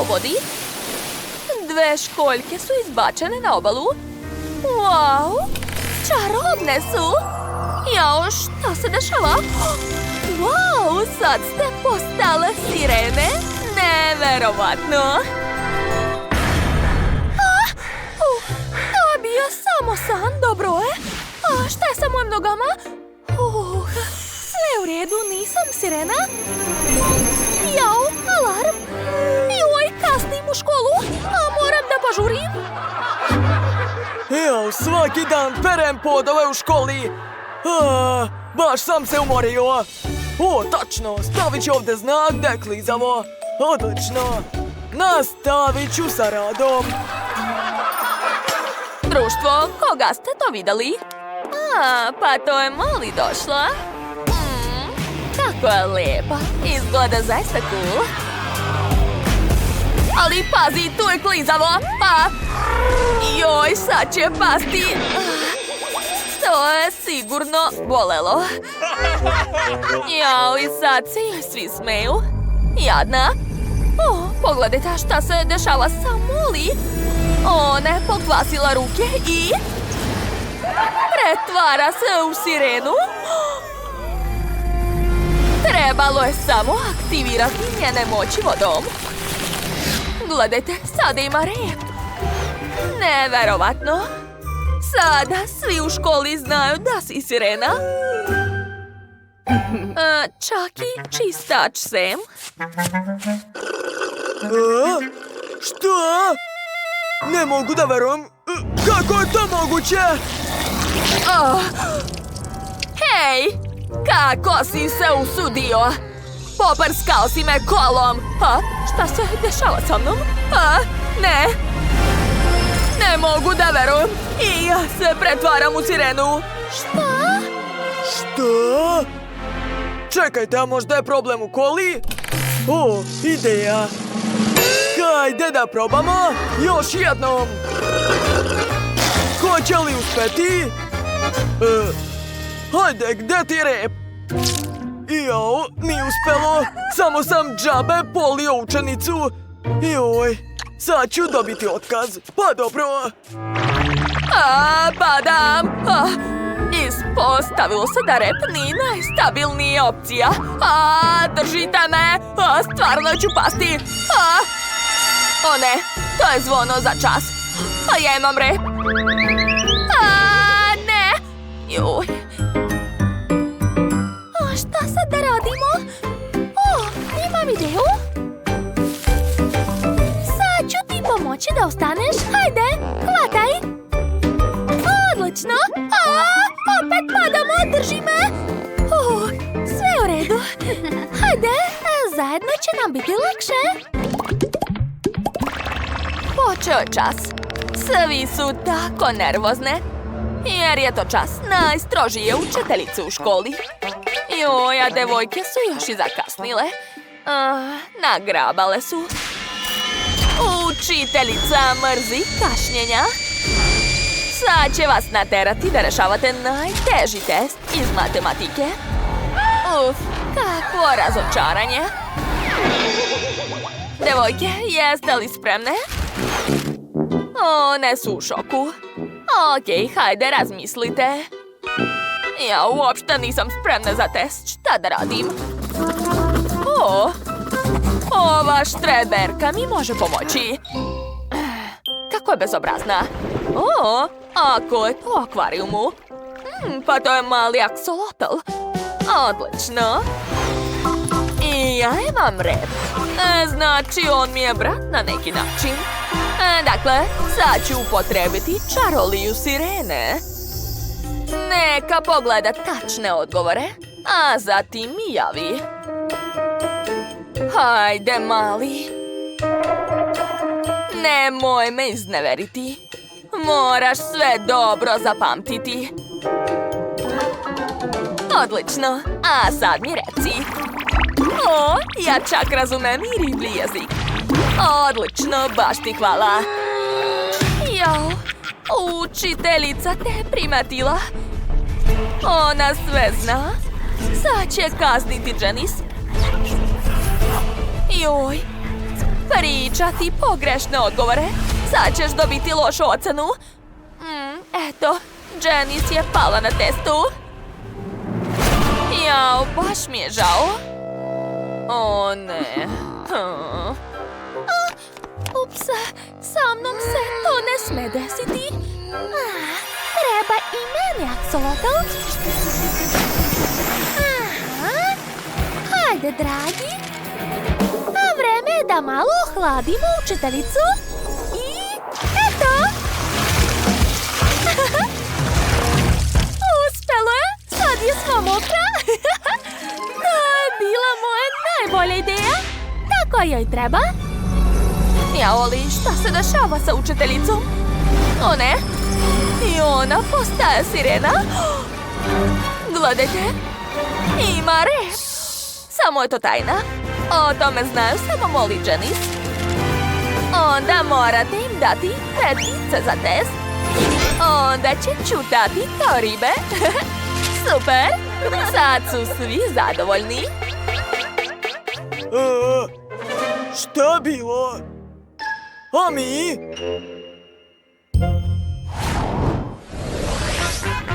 vodi. 2 školjke su izbačene na obalu. Wow, čarobne su. Jao, šta se dešava? Wow, sad ste postale sirene. Neverovatno. To je bio samo san, dobro je. A šta je sa mojim nogama? Sve u redu, nisam sirena. Jao, alarm. Joj, kasnim u školu, a moram da požurim. Evo, svaki dan perem podove u školi. Baš sam se umorio. O, tačno, stavit ću ovdje znak da je klizavo. Odlično. Nastavit ću sa radom. Društvo, koga ste to vidjeli? Pa to je Molly došla. Kako je lijepa. Izgleda zaista cool. Ali pazi, tu je klizavo. Joj, sad će pasti. To je sigurno bolelo. Jao, i sad se joj svi smeju. Jadna. Pogledajte šta se dešava sa Molly. Ona je pokvasila ruke i pretvara se u sirenu. Trebalo je samo aktivirati njene moći vodom. Gledajte, sada ima rep. Neverovatno. Sada svi u školi znaju da si sirena. Čak i čistač Sam. Šta? Ne mogu da verujem. Kako je to moguće? Hej! Kako si se usudio? Poprskao si me kolom. Šta se dešava sa mnom? Ne. Ne mogu da verujem. I ja se pretvaram u sirenu. Šta? Šta? Čekajte, a možda je problem u koli? Ideja. Hajde da probamo još jednom. Hoće li uspeti? Hajde, gdje ti rep? Jao, nije uspelo. Samo sam džabe polio učenicu. Joj, sad ću dobiti otkaz. Pa dobro. Padam. Ispostavilo se da rep nije najstabilnija opcija. Držite me. Stvarno ću pasti. O ne, to je zvono za čas. Ja imam rep. Ne. Joj. Šta sad da radimo? Imam ideju. Sad ću ti pomoći da ostaneš. Hajde, hvataj. Odlično. Opet padamo, drži me. Sve u redu. Hajde, zajedno će nam biti lakše. Počeo je čas. Svi su tako nervozne. Jer je to čas najstrožije učiteljice u školi. Joj, a devojke su još i zakasnile. Nagrabale su. Učiteljica mrzi kašnjenja. Sad će vas naterati da rešavate najteži test iz matematike. Kakvo razočaranje. Devojke, jeste li spremne? One su u šoku. Okej, hajde, razmislite. Ja uopšte nisam spremna za test. Šta da radim? Ova štreberka mi može pomoći. Kako je bezobrazna. Ako je to u akvarijumu. Pa to je mali aksolotl. Odlično. I ja imam rep. Znači, on mi je brat na neki način. Dakle, sad ću upotrebiti čaroliju sirene. Neka pogleda tačne odgovore, a zatim mi javi. Hajde, mali. Nemoj me izneveriti. Moraš sve dobro zapamtiti. Odlično, a sad mi reci. Ja čak razumem i riblji jezik. Odlično, baš ti hvala. Jao, učiteljica te primetila. Ona sve zna. Sad će kazniti Janice. Joj, pričati pogrešne odgovore. Sad ćeš dobiti lošu ocenu. Eto, Janice je pala na testu. Jao, baš mi je žao. O ne. Ups, sa mnom se to ne sme desiti. Treba i meni aksolotl. Hajde, dragi. A vreme je da malo ohladimo učiteljicu. I eto! Uspelo je! Sad je sva mokra. To je bila moja najbolja ideja. Tako joj treba. Jao li, šta se dešava sa učiteljicom? O ne! I ona postaje sirena. Gledajte! Ima rep! Samo je to tajna. O tome znaju samo Molly i Janice. Onda morate im dati petice za test. Onda će čutati kao ribe. Super! Sad su svi zadovoljni. Šta bilo? A mi?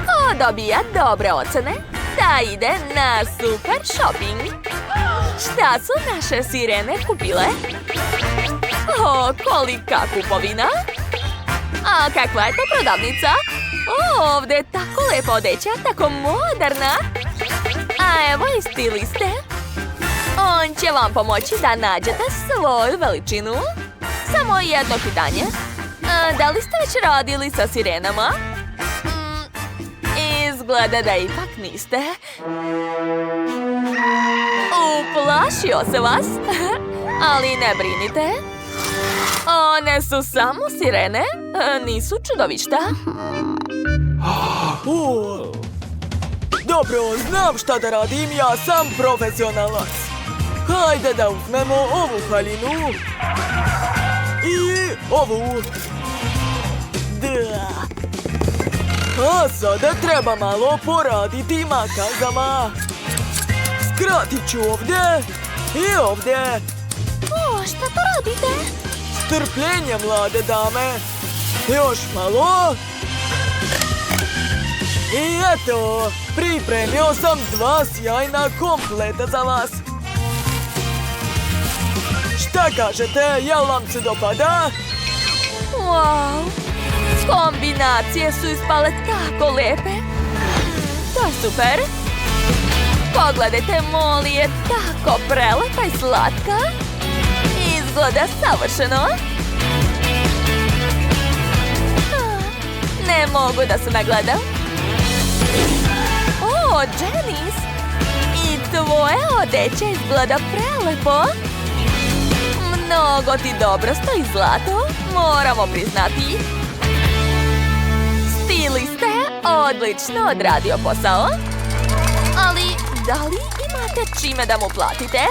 Ko dobija dobre ocene, da ide na super shopping. Šta su naše sirene kupile? O, kolika kupovina! A kakva je to prodavnica? O, ovdje je tako lepa odeća, tako moderna. A evo i stiliste. On će vam pomoći da nađete svoju veličinu. Samo jedno pitanje. Da li ste već radili sa sirenama? Izgleda da ipak niste. Uplašio se vas. Ali ne brinite. One su samo sirene. Nisu čudovišta. Dobro, znam šta da radim. Ja sam profesionalac. Hajde da uzmemo ovu haljinu. I ovu. Da. A sada treba malo poraditi makazama. Skratit ću ovdje i ovdje. O, šta to radite? Strpljenje, mlade dame. Još malo. I eto, pripremio sam 2 sjajna kompleta za vas. Šta kažete, jel vam se dopada? Wow! Kombinacije su ispale tako lepe. To je super. Pogledajte, Molly je tako prelepa i slatka. Izgleda savršeno. Ne mogu da se nagledam. O, Janice! I tvoje odeće izgleda prelepo. Mnogo ti dobro stoji, zlato. Moramo priznati. Stiliste odlično odradio posao. Ali, da li imate čime da mu platite?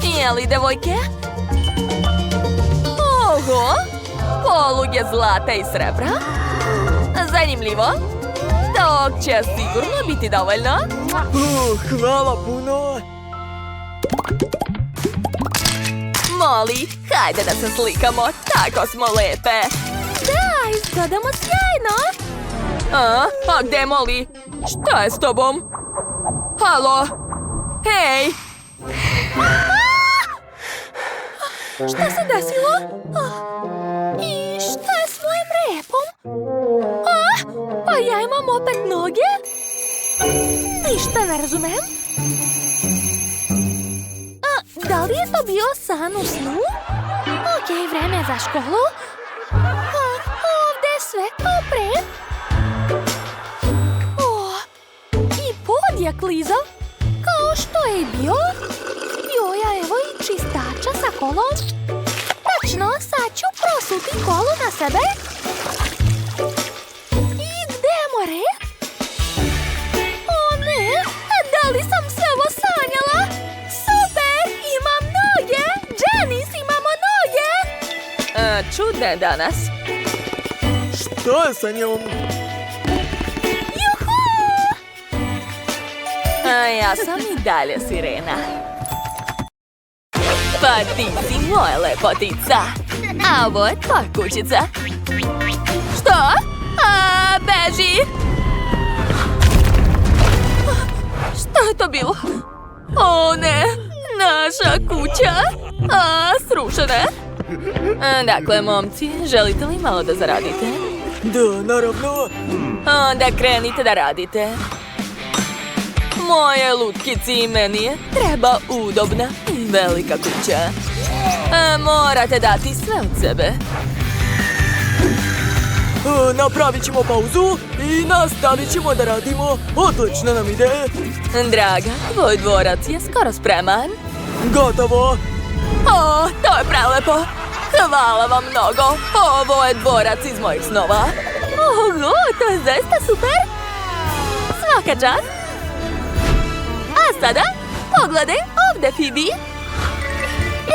Je li, devojke? Oho! Poluge zlata i srebra. Zanimljivo. Tog će sigurno biti dovoljno. Hvala puno. Molly, hajde da se slikamo. Tako smo lepe. Da, izgledamo sjajno. A gde je Molly? Šta je s tobom? Halo? Hej! Šta se desilo? I šta je s mojim repom? Pa ja imam opet noge? Ništa ne razumem. Da li je to bio san u snu? Okej, vreme je za školu. Ovdje je sve kao pre. I pod je klizav, kao što je i bio. Joja, evo i čistača sa kolom. Tačno, sad ću prosuti kolo na sebe. I gde je moj rep? O ne, da li sam sve ovo sanjala? Super, imam noge! Janice, imamo noge! Čudno je danas. Šta je sa njom? Juhu! Ja sam i dalje sirena. Pa ti si moja lepotica. A ovo je tvoja kućica. Što? Beži! Što je to bilo? O ne, naša kuća. Srušena je. Dakle, momci, želite li malo da zaradite? Da, naravno. Onda krenite da radite. Moje lutkici i meni treba udobna i velika kuća. Morate dati sve od sebe. Napravit ćemo pauzu i nastavit ćemo da radimo. Odlično nam ide. Draga, tvoj dvorac je skoro spreman. Gotovo. O, to je prelepo. Hvala vam mnogo. Ovo je dvorac iz mojih snova. Oho, to je zaista super. Svaka čast. A sada, pogledaj ovdje, Phoebe.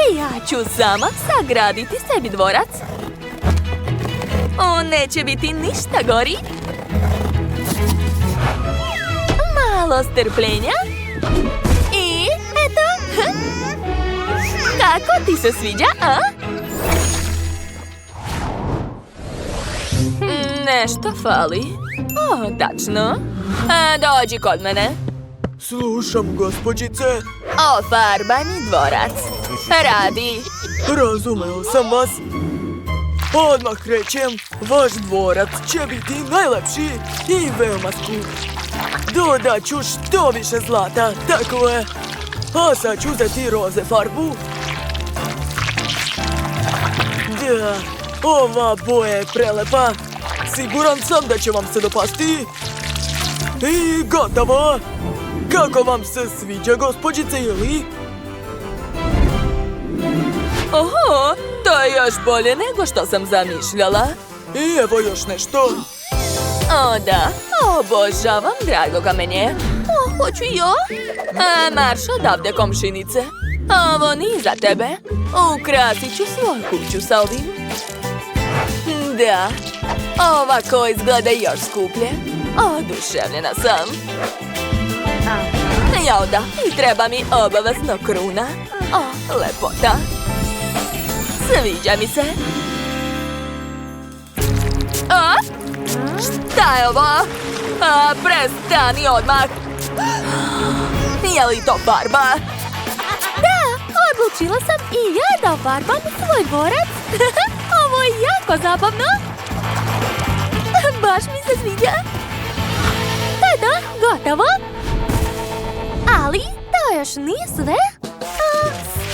I ja ću sama sagraditi sebi dvorac. On neće biti ništa gori. Malo strpljenja. I eto. Kako ti se sviđa, a? Nešto fali. O, tačno. Dođi kod mene. Slušam, gospođice. Ofarbaj mi dvorac. Radi. Razumeo sam vas. Odmah krećem. Vaš dvorac će biti najlepši i veoma skup. Dodat ću što više zlata, tako je. A sad ću uzeti roze farbu. Da, ova boja je prelepa. Siguran sam da će vam se dopasti. I gotovo. Kako vam se sviđa, gospođice, ili? Oho, to je još bolje nego što sam zamišljala. I evo još nešto. O da, obožavam drago kamenje. O, hoću i ja. Marš odavde, komšinice. Ovo nije za tebe. Ukrasit ću svoju kuću sa ovim. Da, ovako izgleda još skuplje. Oduševljena sam. Jao da, i treba mi obavezno kruna. O, lepota. Sviđa mi se. A? Šta je ovo? Prestani odmah. Je li to farba? Da, odlučila sam i ja da farbam svoj dvorac. Ovo je jako zabavno. Baš mi se sviđa. Tada, gotovo. Ali to još nije sve.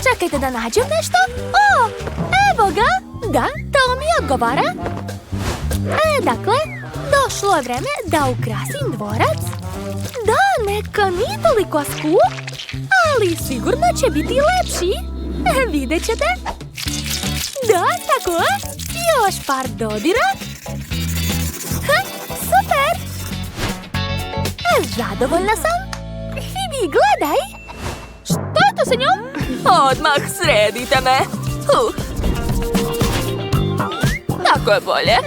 Čekajte da nađem nešto. O, evo ga. Da, to mi odgovara. Dakle, došlo je vreme da ukrasim dvorac. Da, neka nije toliko skup, ali sigurno će biti lepši. Vidjet ćete. Da, tako je. Još par dodira. Super. Zadovoljna sam. Phoebe, gledaj. Što je to sa njom? Odmah sredite me. Tako je bolje.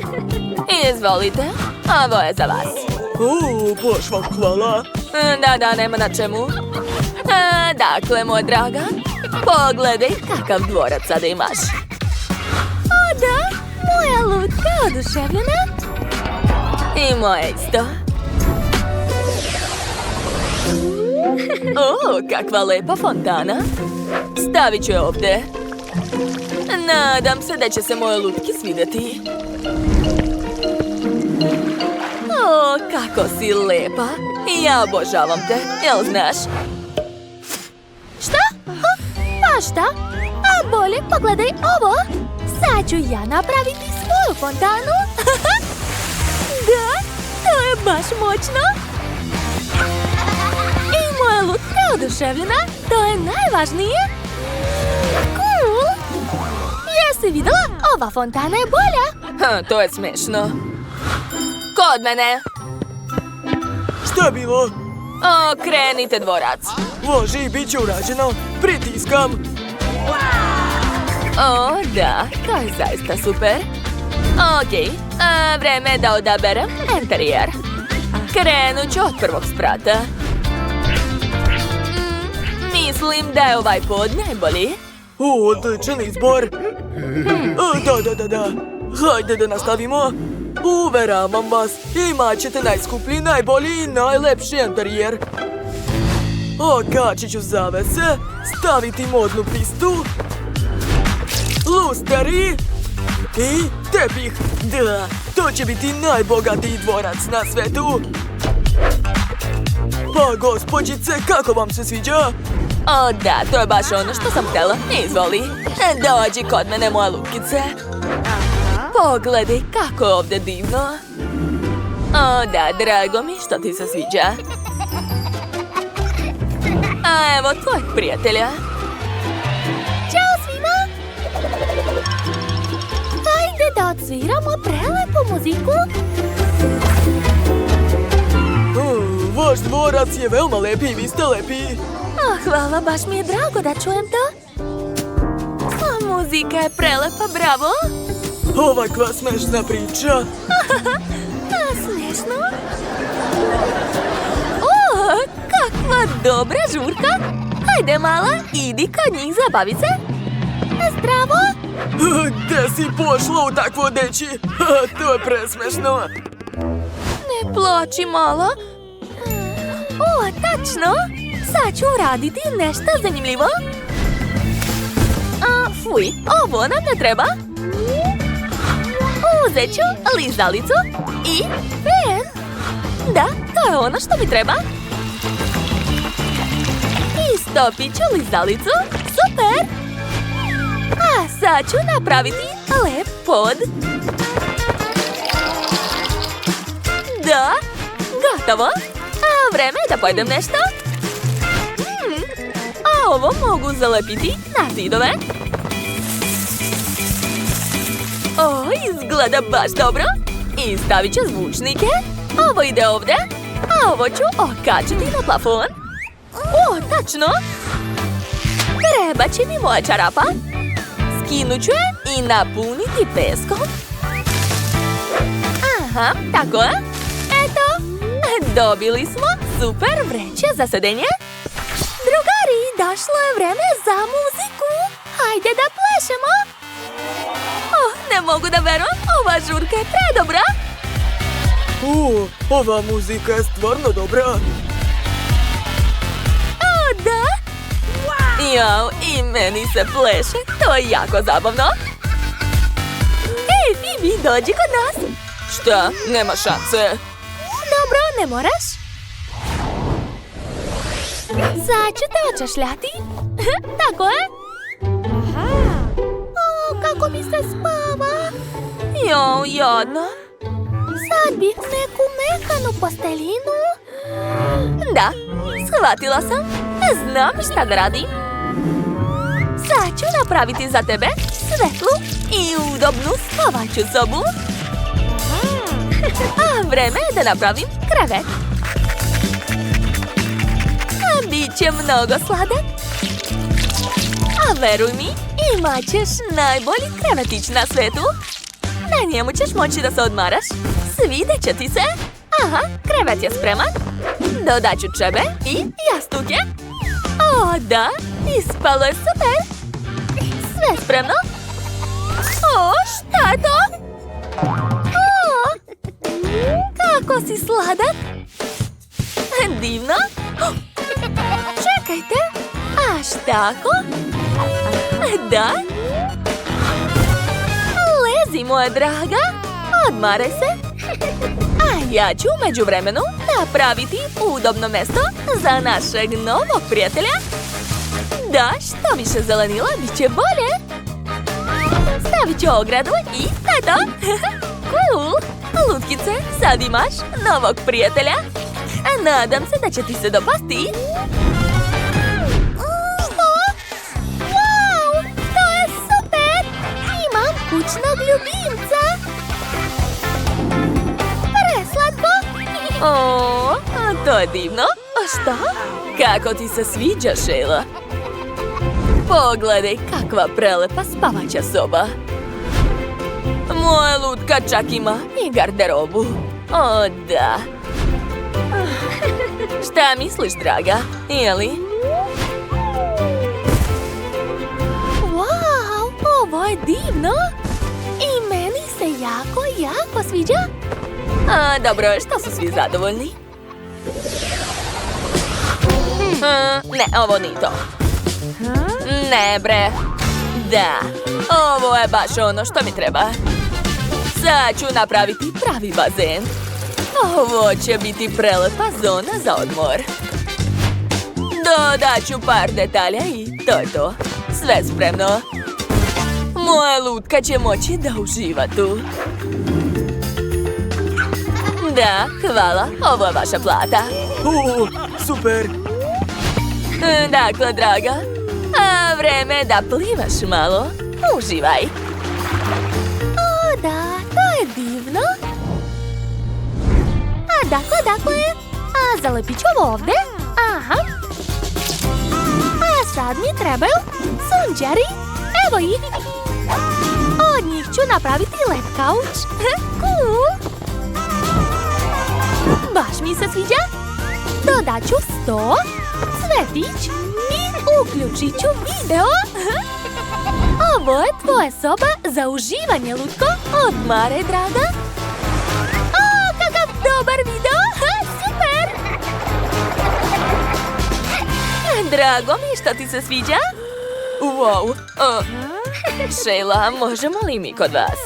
Izvolite, ovo je za vas. Baš vam hvala. Da, nema na čemu. Dakle, moj draga, pogledaj kakav dvorac sada imaš. O da, moja lutka je oduševljena. I moja isto. O, kakva lepa fontana. Stavit ću je ovdje. Nadam se da će se moje lutki svidjeti. O, kako si lepa. Ja obožavam te, jel znaš? Šta? Pa šta? A bolje pogledaj ovo. Sad ću ja napraviti svoju fontanu. Da, to je baš moćno. I moja lutka je oduševljena. To je najvažnije. Cool. Jesi vidjela? Ova fontana je bolja. To je smešno. Kod mene. Šta je bilo? Okrenite dvorac. Može, bit će urađeno. Pritiskam. O, da, to je zaista super. Okej, vreme je da odaberem interijer. Krenut ću od prvog sprata. Mislim da je ovaj pod najbolji. Odličan izbor. Da. Hajde da nastavimo. Uveravam vas, imat ćete najskuplji, najbolji i najlepši interijer. Okačit ću zavese, staviti modnu pistu, lusteri i tepih. Da, to će biti najbogatiji dvorac na svetu. Pa, gospođice, kako vam se sviđa? O da, to je baš ono što sam htjela. Izvoli. Dođi kod mene, moja lutkice. Pogledaj kako je ovdje divno. O da, drago mi što ti se sviđa. A evo tvojeg prijatelja. Ćao svima! Hajde da odsviramo prelepu muziku. Vaš dvorac je veoma lepi i vi ste lepi. Hvala, baš mi je drago da čujem to. Muzika je prelepa, bravo. Ovakva smešna priča. Smiješno. O, kakva dobra žurka. Hajde, mala, idi kod njih zabavit se. Zdravo! Gde si pošla u takvo odeći? To je presmešno. Ne plači, mala. O, tačno! Sad ću uraditi nešto zanimljivo. Fuj, ovo nam ne treba. Uzet ću lizalicu i pen. Da, to je ono što mi treba. Istopit ću lizalicu. Super! A sad ću napraviti lep pod. Da, gotovo. A vreme je da pojedem nešto. A ovo mogu zalepiti na zidove. O, izgleda baš dobro. I stavit ću zvučnike. Ovo ide ovdje. A ovo ću okačiti na plafon. O, tačno. Treba će mi moja čarapa. Skinut ću je i napuniti peskom. Aha, tako je. Eto, dobili smo super vreće za sedenje. Drugari, došlo je vreme za muziku. Hajde da plešemo. Ne mogu da verujem, ova žurka je predobra. Ova muzika je stvarno dobra. O, da? Jao, i meni se pleše, to je jako zabavno. Ej, Phoebe, dođi kod nas. Šta? Nema šanse. Dobro, ne moraš. Sad ću te očešljati. Tako je. O, kako mi se spava. Jao, jadno. Sad bih neku mekanu posteljinu. Da, shvatila sam. Znam šta da radim. Sad ću napraviti za tebe svetlu i udobnu spavaću sobu. A vreme je da napravim krevet. Biće mnogo sladak. A veruj mi, imat ćeš najbolji krevetić na svetu. Na njemu ćeš moći da se odmaraš. Svidjet će ti se. Aha, krevet je spreman. Dodat ću čebe i jastuke. O, da, ispalo je super. Sve spremno. O, šta je to? O, kako si sladak. Divno. Čekajte, a šta ako? Da? Lezi, moja draga, odmaraj se. A ja ću u međuvremenu napraviti udobno mesto za našeg novog prijatelja. Da, što više zelenila, bit će bolje. Stavit ću ogradu i eto. Cool! Lutkice, sad imaš novog prijatelja. A nadam se da će ti se dopasti. Wow, to je super! Imam kućnog ljubimca. Preslatko. O, to je divno. A šta? Kako ti se sviđa, Sheila? Pogledaj kakva prelepa spavaća soba. Moja lutka čak ima i garderobu. O, da. Šta misliš, draga? Je li? je divno. I meni se jako sviđa. Dobro, što su svi zadovoljni? Ne, ovo nije to. Ne, bre. Da, ovo je baš ono što mi treba. Sad ću napraviti pravi bazen. Ovo će biti prelepa zona za odmor. Dodat ću par detalja i to je to. Sve spremno. Moja lutka će moći da uživa tu. Da, hvala, ovo je vaša plata. Super. Dakle, draga, vreme je da plivaš malo. Uživaj. O, da, to je divno. Dakle, zalepit ću ovo ovdje. Aha. A sad mi trebaju sunđeri. Evo ih. Od njih ću napraviti lep kauč. Cool. Baš mi se sviđa. Dodat ću sto, cvetić i uključit ću video. Ovo je tvoja soba za uživanje, Lutko. Odmaraj, draga. O, kakav dobar video. Super. Drago mi što ti se sviđa. Wow. Sheila, možemo li mi kod vas?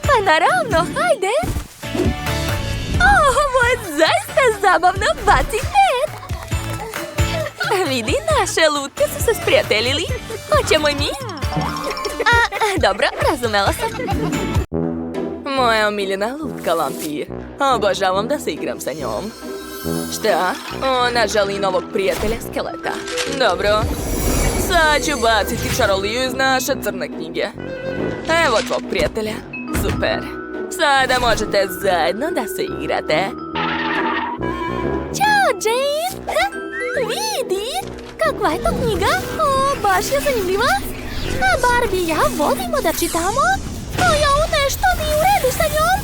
Pa naravno, hajde. Ovo je zaista zabavno, baci 5. Vidi, naše lutke su se sprijateljili. Hoćemo i mi? Dobro, razumela sam. Moja omiljena lutka vampir. Obožavam da se igram sa njom. Šta? Ona želi novog prijatelja skeleta. Dobro. Sad ću baciti čaroliju iz naše crne knjige. Evo tvog prijatelja. Super. Sada možete zajedno da se igrate. Ćao, Jane! Vidi! Kakva je to knjiga? O, baš je zanimljiva. A Barbie i ja volimo da čitamo. O, ja nešto nije u redu sa njom.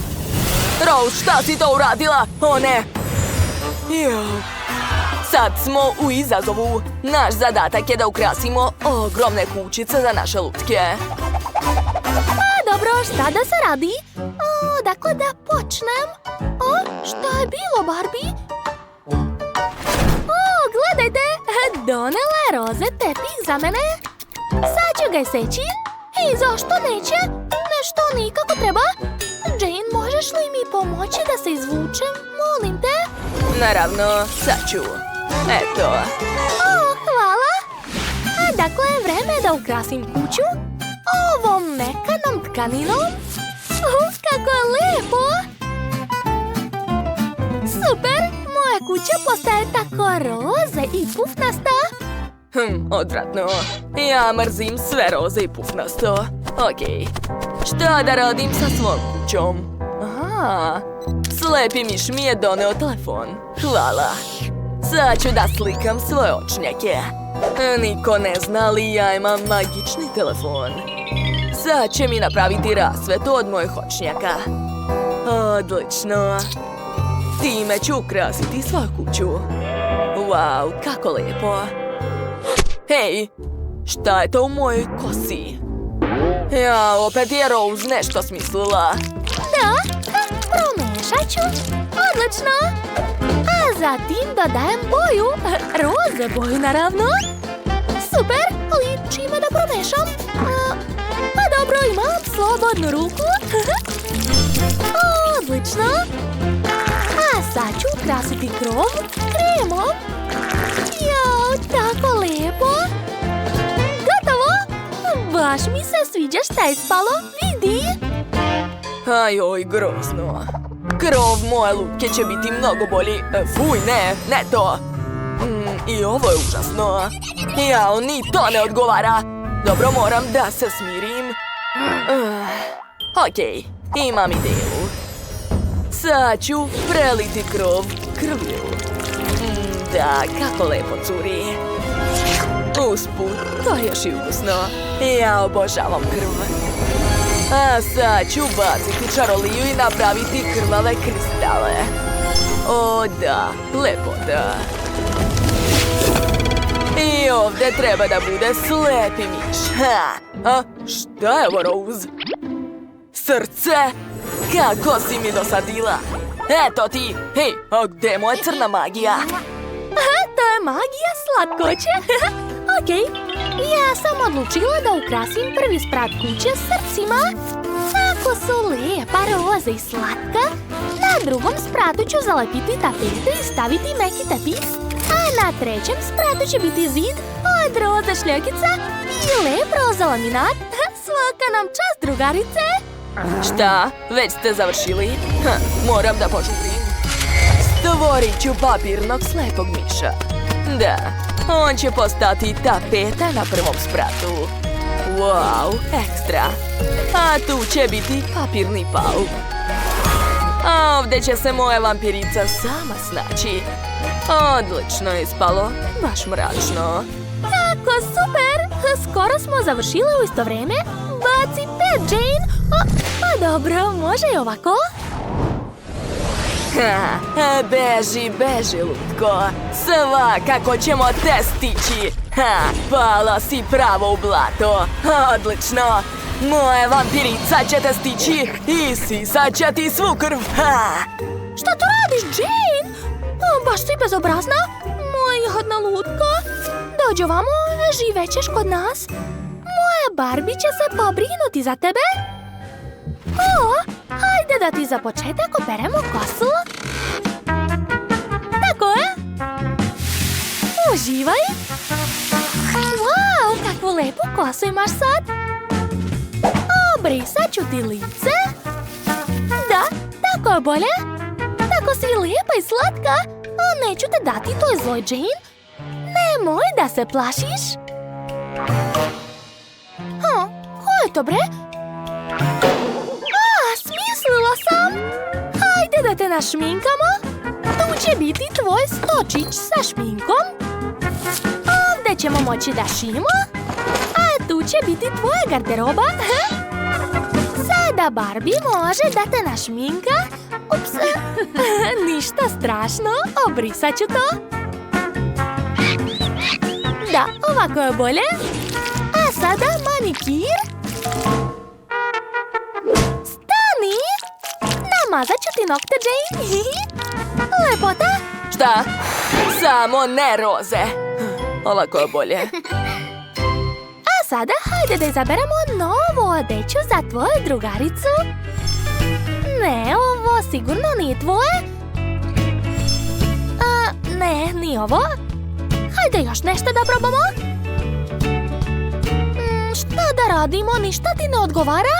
Rose, šta si to uradila? O ne! Jao. Sad smo u izazovu. Naš zadatak je da ukrasimo ogromne kućice za naše lutke. Dobro, šta da se radi? O, dakle da počnem. O, šta je bilo, Barbie? O, gledajte, donela je roze tepih za mene. Sad ću ga seći. I zašto neće? Nešto nikako treba. Jane, možeš li mi pomoći da se izvučem? Molim te. Naravno, sad ću. Eto. O, hvala. A dakle, vreme je da ukrasim kuću ovom mekanom tkaninom. Kako je lepo! Super! Moja kuća postaje tako roze i pufnasta. Odvratno. Ja mrzim sve roze i pufnasto. Okej. Šta da radim sa svom kućom? Aha. Slepi miš mi je doneo telefon. Hvala. Sad ću da slikam svoje očnjake. Niko ne zna, ali ja imam magični telefon. Sad će mi napraviti rasvetu od mojih očnjaka. Odlično. Time ću ukrasiti svoju kuću. Wow, kako lijepo. Hej, šta je to u mojoj kosi? Ja, opet je Rose nešto smislila. Da, promešat ću. Odlično. A zatim dodajem boju, roze boju naravno. Super, ali čime da promešam? Pa dobro, imam slobodnu ruku. Odlično. A sad ću ukrasiti krov kremom. Jao, tako lijepo. Gotovo. Baš mi se sviđa šta je ispalo, vidi. Ajoj, grozno. Krov moje lutke će biti mnogo bolji. Fuj, ne to. I ovo je užasno. Jao, ni to ne odgovara. Dobro, moram da se smirim. Okej, imam ideju. Sad ću preliti krov krvlju. Da, kako lepo curi. Usput, to je još i ukusno. Ja obožavam krv. A sad ću baciti čaroliju i napraviti krvave kristale. O da, lepota. I ovdje treba da bude slepi miš. Ha! A šta je ovo, Rose? Srce? Kako si mi dosadila? Eto ti! Hej, a gdje je moja crna magija? To je magija slatkoće. Okej, ja sam odlučila da ukrasim prvi sprat kuće srcima. Ako su lijepa, roza i slatka, na drugom spratu ću zalepiti tapete i staviti meki tepis, a na trećem spratu će biti zid od roza šljokica i lep roza laminat. Svaka nam čast, drugarice! Šta? Već ste završili? Moram da požurim. Stvorit ću papirnog slepog miša. Da, on će postati tapeta na prvom spratu. Wow, ekstra. A tu će biti papirni pauk. A ovdje će se moja vampirica sama snaći. Odlično je ispalo, baš mračno. Kako super! Skoro smo završili u isto vrijeme. Baci pet, Jane! Pa dobro, može i ovako. Beži, beži, lutko. Svakako ćemo te stići. Pala si pravo u blato. Odlično. Moja vampirica će te stići i sisat će ti svu krv. Šta tu radiš, Jane? Baš si bezobrazna. Moja jadna lutko. Dođi ovamo, živećeš kod nas. Moja Barbie će se pobrinuti za tebe. Hajde da ti za početak operemo kosu. Tako je. Uživaj. Wow, kakvu lepu kosu imaš sad. Obrisat ću ti lice. Da, tako je bolje. Tako si lijepa i slatka. A neću te dati toj zloj, Jane. Nemoj da se plašiš. Ko je to, bre? Smislila sam! Hajde da te našminkamo. Tu će biti tvoj stočić sa šminkom. Ovdje ćemo moći da šijemo. A tu će biti tvoja garderoba. Sada Barbie može da te našminka. Ups, ništa strašno, obrisat ću to. Da, ovako je bolje. A sada manikir. Namazat ću ti nokte, Jane. Lepota. Šta? Samo ne roze. Ovako je bolje. A sada hajde da izaberemo novu odeću za tvoju drugaricu. Ne, ovo sigurno nije tvoje. Ne, nije ovo. Hajde još nešto da probamo. Šta da radimo? Ništa ti ne odgovara?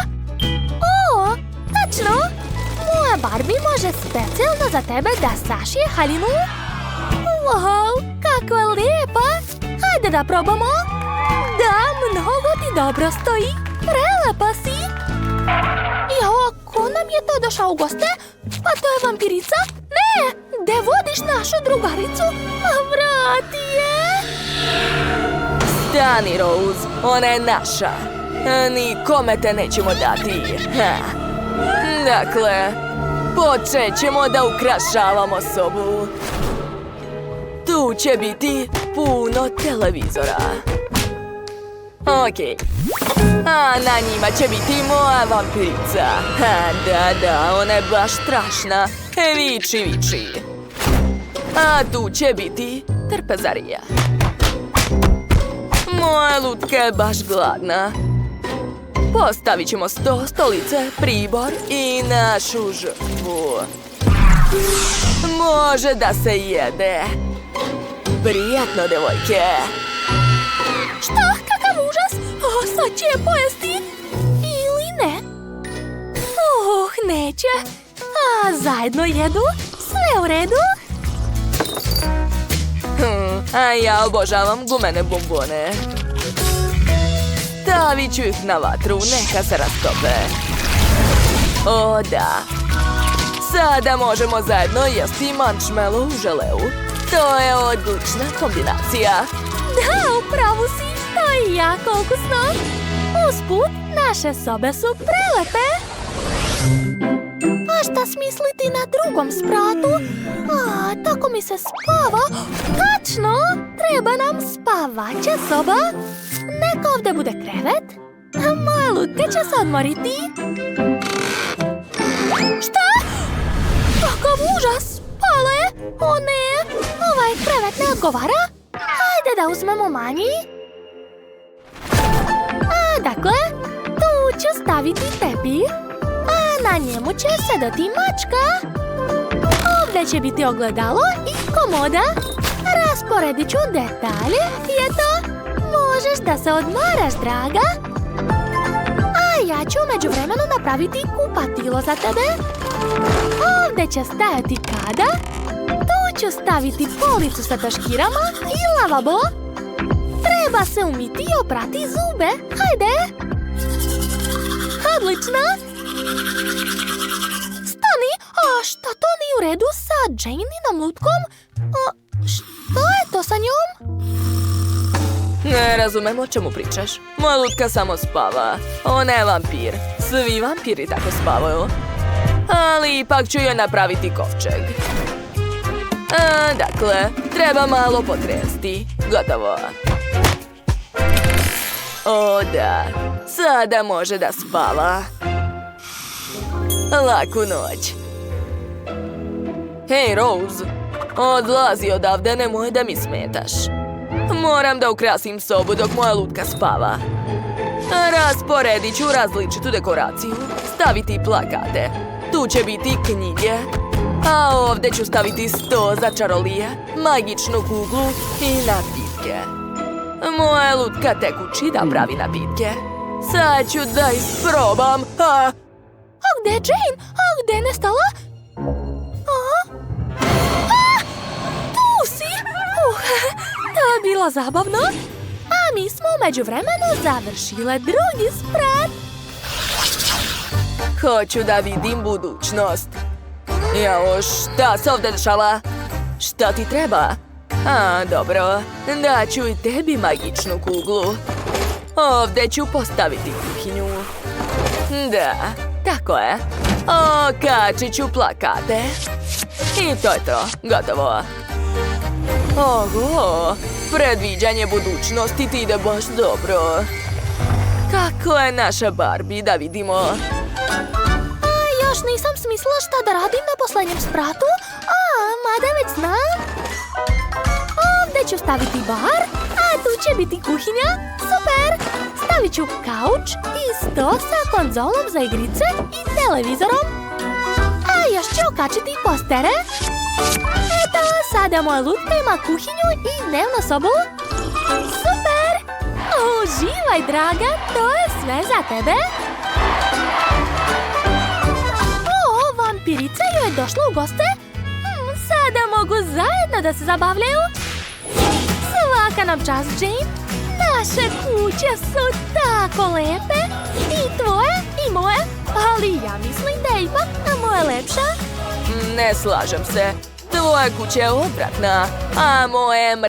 O, tačno. Moja Barbie može specijalno za tebe da sašije haljinu. Wow, kako je lijepa. Hajde da probamo. Da, mnogo ti dobro stoji. Prelepa si. Jo, ko nam je to došao u goste? Pa to je vampirica? Ne, gde vodiš našu drugaricu? A vrati je. Stani, Rose, ona je naša. Nikome te nećemo dati. Dakle, počet ćemo da ukrašavamo sobu. Tu će biti puno televizora. Okej. A na njima će biti moja vampirica. Da, ona je baš strašna. Viči, viči. A tu će biti trpezarija. Moja lutka je baš gladna. Postavit ćemo sto, stolice, pribor i našu žrtvu. Može da se jede. Prijatno, devojke. Šta? Kakav užas? Sad će je pojesti. Ili ne? Neće. A zajedno jedu? Sve u redu? A ja obožavam gumene bombone. Stavit ću ih na vatru, neka se rastope. O da. Sada možemo zajedno jesti marshmallow u želeu. To je odlična kombinacija. Da, upravo si. To je jako ukusno. Usput, naše sobe su prelepe. A šta smisliti na drugom spratu. Tako mi se spava. Tačno, treba nam spavaća soba. Neka ovdje bude krevet. Moja lutka će se odmoriti. Šta? Kakav užas! Pale! O ne! Ovaj krevet ne odgovara. Hajde da uzmemo manji. Dakle, tu ću staviti tepih. A na njemu će sedati mačka. Ovdje će biti ogledalo i komoda. Rasporedit ću detalje i eto, možeš da se odmaraš, draga. A ja ću međuvremenu napraviti kupatilo za tebe. Ovdje će stajati kada. Tu ću staviti policu sa taškirama i lavabo. Treba se umiti i oprati zube. Hajde! Odlično! Stani! A šta to nije u redu sa Janinom lutkom? Šta je to sa njom? Ne razumem o čemu pričaš. Moja lutka samo spava. Ona je vampir. Svi vampiri tako spavaju. Ali ipak ću joj napraviti kovčeg. Dakle, treba malo potresti. Gotovo. O da, sada može da spava. Laku noć. Hej, Rose, odlazi odavde, nemoj da mi smetaš. Moram da ukrasim sobu dok moja lutka spava. Rasporedit ću različitu dekoraciju, staviti plakate. Tu će biti knjige. A ovdje ću staviti sto za čarolije, magičnu kuglu i napitke. Moja lutka tek uči da pravi napitke. Sad ću da isprobam. A gde je Jane? A gde je nestala? Tu si! To je bilo zabavno. A mi smo međuvremenu završile drugi sprat. Hoću da vidim budućnost. Jao, šta se ovdje dešava? Šta ti treba? Dobro, daću i tebi magičnu kuglu. Ovdje ću postaviti kuhinju. Da, tako je. Okačit ću plakate. I to je to, gotovo. Oho, predviđanje budućnosti ti ide baš dobro. Kako je naša Barbie, da vidimo. Još nisam smislila šta da radim na posljednjem spratu. Mada već znam. Ovdje ću staviti bar, a tu će biti kuhinja. Super! Stavit ću kauč i sto sa konzolom za igrice i televizorom. A još ću okačiti postere. Eto, sada moja lutka ima kuhinju i dnevnu sobu. Super! Uživaj, draga, to je sve za tebe. Vampirica joj je došla u goste. Sada mogu zajedno da se zabavljaju. Svaka nam čast, Jane. Naše kuće su tako lepe. I tvoje i moje. Ali ja mislim da je ipak moja lepša. Ne slažem se. Tvoja kuća je odvratna, a moje